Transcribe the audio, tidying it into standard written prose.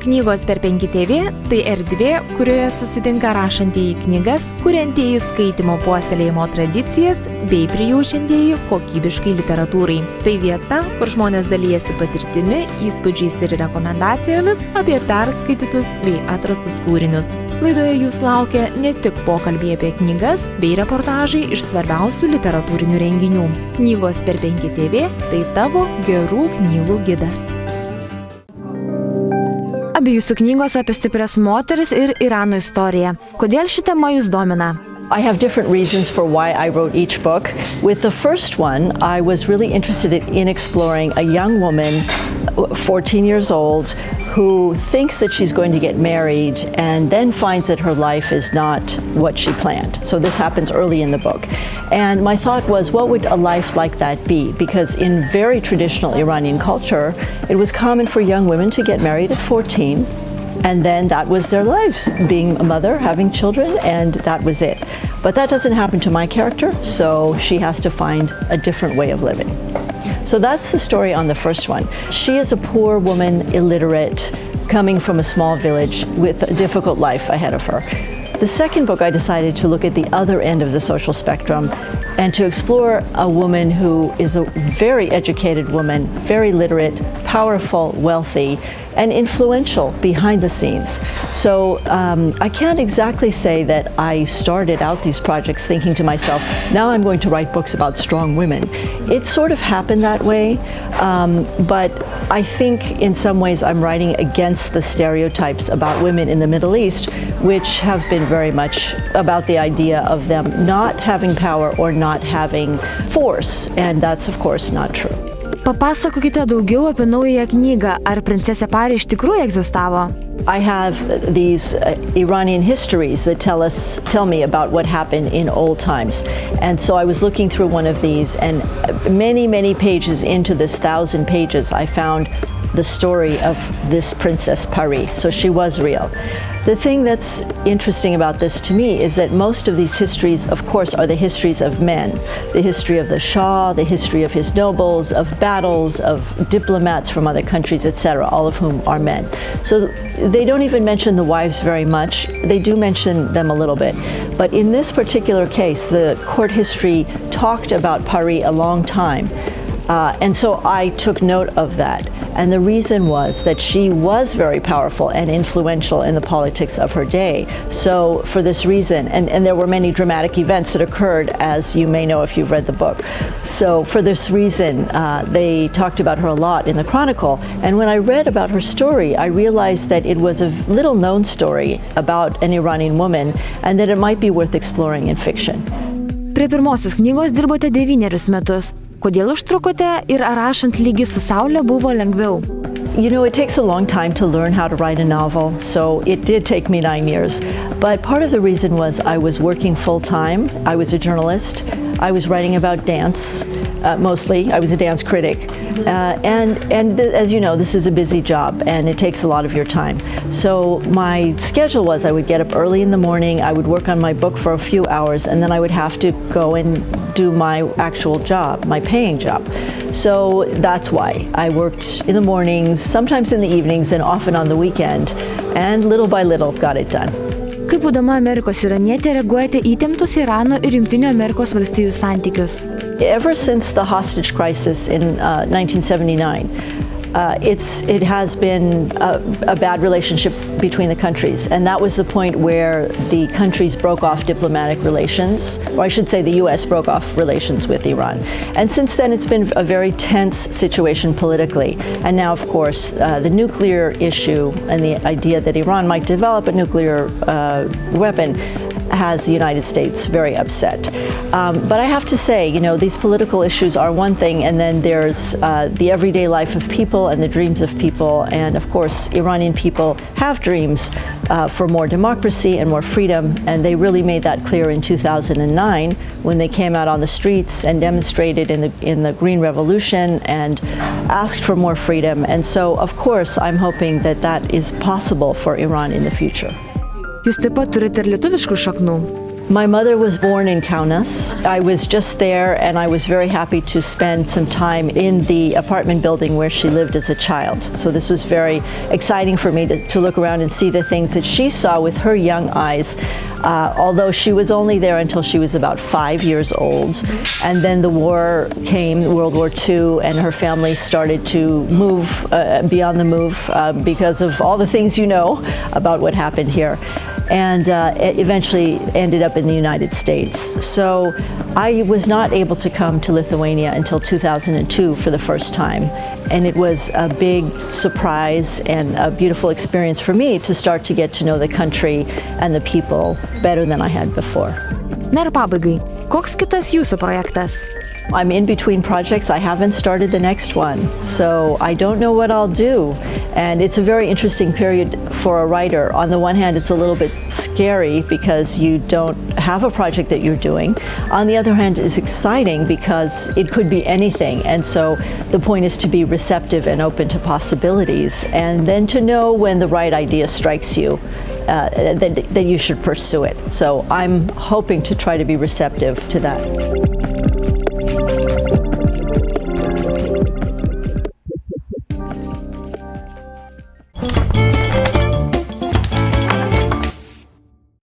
Knygos per PenkiTV – tai erdvė, kurioje susitinka rašantieji knygas, kuriantieji skaitimo puoselėjimo tradicijas bei prijaučiantieji kokybiškai literatūrai. Tai vieta, kur žmonės dalijasi patirtimi, įspūdžiais ir rekomendacijomis apie perskaitytus bei atrastus kūrinius. Laidoje jūs laukia ne tik pokalbiai apie knygas bei reportažai iš svarbiausių literatūrinių renginių. Knygos per PenkiTV – tai tavo gerų knygų gidas. Abi jūsų knygos apie stiprias moteris ir Irano istoriją. Kodėl ši tema jūs domina? I have different reasons for why I wrote each book. With the first one, I was really interested in exploring a young woman, 14 years old, who thinks that she's going to get married and then finds that her life is not what she planned. So this happens early in the book. And my thought was, what would a life like that be? Because in very traditional Iranian culture, it was common for young women to get married at 14, and then that was their lives, being a mother, having children, and that was it. But that doesn't happen to my character, so she has to find a different way of living. So that's the story on the first one. She is a poor woman, illiterate, coming from a small village with a difficult life ahead of her. The second book, I decided to look at the other end of the social spectrum and to explore a woman who is a very educated woman, very literate, powerful, wealthy, and influential behind the scenes. So I can't exactly say that I started out these projects thinking to myself, now I'm going to write books about strong women. It sort of happened that way, but I think in some ways I'm writing against the stereotypes about women in the Middle East, which have been very much about the idea of them not having power or not having force, and that's of course not true. Papasakokite daugiau apie naująją knygą. Ar princesė Pari iš tikrųjų egzistavo? I have these Iranian histories that tell me about what happened in old times. And so I was looking through one of these, and many pages into this 1,000 pages, I found the story of this Princess Pari. So she was real. The thing that's interesting about this to me is that most of these histories, of course, are the histories of men. The history of the Shah, the history of his nobles, of battles, of diplomats from other countries, etc., all of whom are men. So they don't even mention the wives very much. They do mention them a little bit. But in this particular case, the court history talked about Pari a long time. And so I took note of that. And the reason was that she was very powerful and influential in the politics of her day. So for this reason, and there were many dramatic events that occurred, as you may know if you've read the book. So for this reason, they talked about her a lot in the Chronicle. And when I read about her story, I realized that it was a little known story about an Iranian woman and that it might be worth exploring in fiction. Prie pirmosios knygos dirbote 9 metus. Kodėl užtrukote ir ar rašant Lygi su saule buvo lengviau? You know, it takes a long time to learn how to write a novel, so it did take me 9 years. But part of the reason was I was working full-time. I was a journalist. I was writing about dance, mostly. I was a dance critic. And as you know, this is a busy job, and it takes a lot of your time. So my schedule was I would get up early in the morning, I would work on my book for a few hours, and then I would have to go and do my actual job, my paying job. So that's why I worked in the mornings, sometimes in the evenings, and often on the weekend, and little by little got it done. Kaip būdama Amerikos iranietė reaguojate įtemptus Irano ir Jungtinių Amerikos valstijų santykius? Ever since the hostage crisis in 1979, it has been a bad relationship between the countries, and that was the point where the countries broke off diplomatic relations, or I should say the US broke off relations with Iran. And since then it's been a very tense situation politically, and now of course the nuclear issue and the idea that Iran might develop a nuclear weapon has the United States very upset. But I have to say, you know, these political issues are one thing, and then there's the everyday life of people and the dreams of people. And of course, Iranian people have dreams for more democracy and more freedom, and they really made that clear in 2009 when they came out on the streets and demonstrated in the Green Revolution and asked for more freedom. And so, of course, I'm hoping that that is possible for Iran in the future. Jūs taip pat turite ir lietuviškų šaknų. My mother was born in Kaunas. I was just there and I was very happy to spend some time in the apartment building where she lived as a child. So this was very exciting for me to look around and see the things that she saw with her young eyes. Although she was only there until she was about 5 years old. And then the war came, World War II, and her family started to move, beyond the move, because of all the things you know about what happened here. And eventually ended up in the United States. So I was not able to come to Lithuania until 2002 for the first time. And it was a big surprise and a beautiful experience for me to start to get to know the country and the people better than I had before. Na ir pabaigai, koks kitas jūsų projektas? I'm in between projects. I haven't started the next one, so I don't know what I'll do. And it's a very interesting period for a writer. On the one hand, it's a little bit scary because you don't have a project that you're doing. On the other hand, it's exciting because it could be anything. And so the point is to be receptive and open to possibilities, and then to know when the right idea strikes you, that you should pursue it. So I'm hoping to try to be receptive to that.